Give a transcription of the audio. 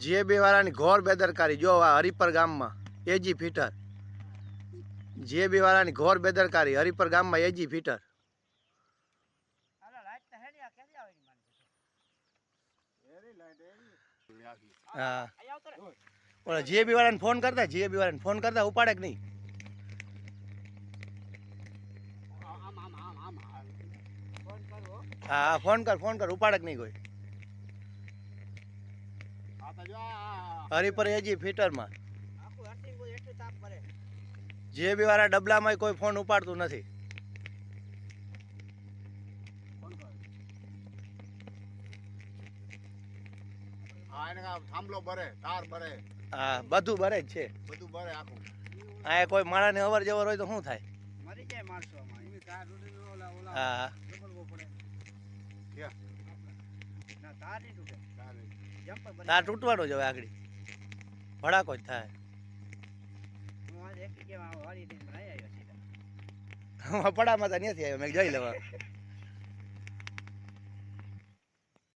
GAB વાળાની ઘોર બેદરકારી જો આ હરિપર ગામમાં એજી ફીટર જીએબી વાળાની ઘોર બેદરકારી હરિપર ગામમાં એજી ફીટર હા ઓલા જીએબી વાળાને ફોન કરતા ઉપાડે કે નહીં હા ફોન કર ઉપાડે કે નહીં કોઈ હરિપર એજી ફીટરમાં જીએબી વાળા ડબલામાં કોઈ ફોન ઉપાડતું નથી થાંભલો ભરે તાર ભરે હા બધું ભરે જ છે બધું ભરે આખું આ કોઈ માણસને અવર જવર હોય તો શું થાય મરી જાય માણસો હા તાર તૂટવાનો જ હવે આગળ ભડાકો જ થાય પડામાં તો નથી આવ્યો મેં જઈ લેવા